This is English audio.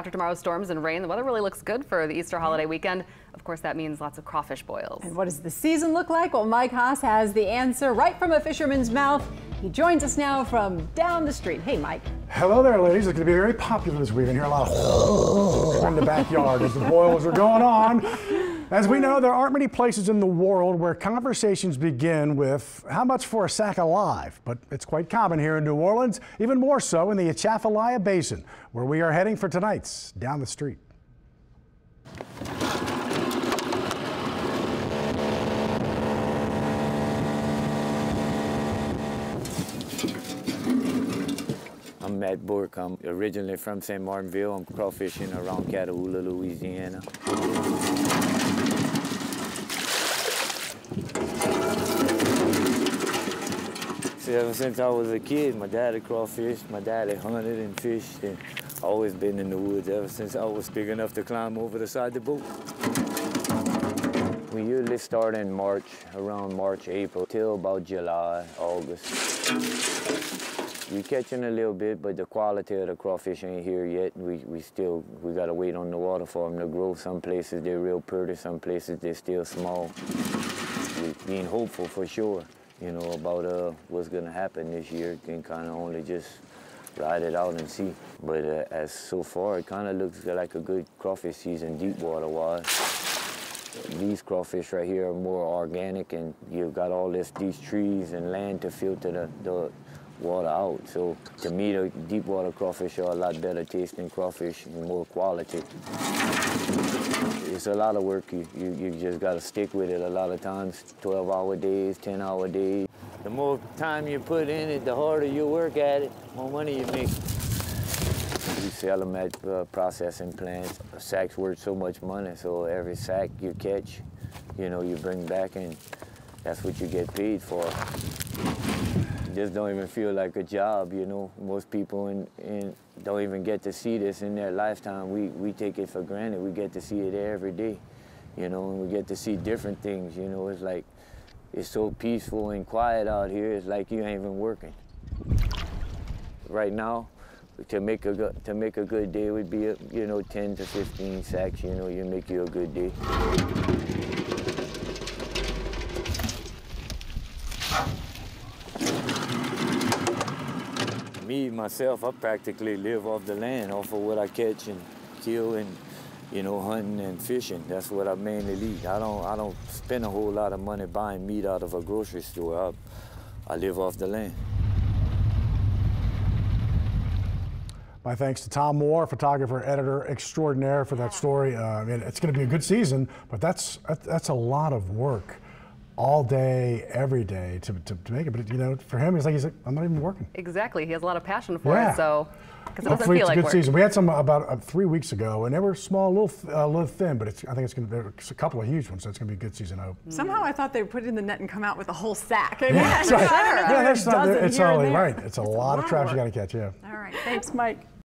After tomorrow's storms and rain, the weather really looks good for the Easter holiday weekend. Of course, that means lots of crawfish boils. And what does the season look like? Well, Mike Haas has the answer right from a fisherman's mouth. He joins us now from down the street. Hey, Mike. Hello there, ladies. It's going to be very popular this weekend. Hear a lot of in the backyard as the boils are going on. As we know, there aren't many places in the world where conversations begin with how much for a sack of live, but it's quite common here in New Orleans, even more so in the Atchafalaya Basin, where we are heading for tonight's Down the Street. I'm Matt Burke. I'm originally from St. Martinville. I'm crawfishing around Catahoula, Louisiana. See, ever since I was a kid, my daddy crawfished, my daddy hunted and fished, and I've always been in the woods ever since I was big enough to climb over the side of the boat. We usually start in March, around March, April, till about July, August. We're catching a little bit, but the quality of the crawfish ain't here yet. We gotta wait on the water for them to grow. Some places they're real pretty, some places they're still small. We're being hopeful for sure, you know, about what's gonna happen this year. Can kind of only just ride it out and see. But as so far, it kind of looks like a good crawfish season, deep water wise. These crawfish right here are more organic, and you've got all these trees and land to filter the water out. So to me, the deep water crawfish are a lot better tasting crawfish and more quality. It's a lot of work. You just got to stick with it a lot of times, 12-hour days, 10-hour days. The more time you put in it, the harder you work at it, more money you make. We sell them at processing plants. Sacks worth so much money, so every sack you catch, you know, you bring back, and that's what you get paid for. It just don't even feel like a job, you know. Most people don't even get to see this in their lifetime. We take it for granted. We get to see it every day, you know, and we get to see different things, you know. It's like, it's so peaceful and quiet out here. It's like you ain't even working. Right now, to make a good day would be, you know, 10 to 15 sacks, you know, you make you a good day. Me, myself, I practically live off the land, off of what I catch and kill and, you know, hunting and fishing. That's what I mainly eat. I don't spend a whole lot of money buying meat out of a grocery store. I live off the land. My thanks to Tom Moore, photographer, editor extraordinaire, for that story. I mean, it's going to be a good season, but that's a lot of work, all day, every day to make it. But you know, for him, he's like, I'm not even working. Exactly, he has a lot of passion for it. So, because it doesn't hopefully feel like it's a good work. season. We had some about 3 weeks ago, and they were small, a little thin, but I think it's going to be a couple of huge ones, so it's going to be a good season, I hope. Somehow I thought they would put it in the net and come out with a whole sack. Yeah, that's right. I don't know, It's a lot of trash you got to catch, yeah. All right, thanks, Mike.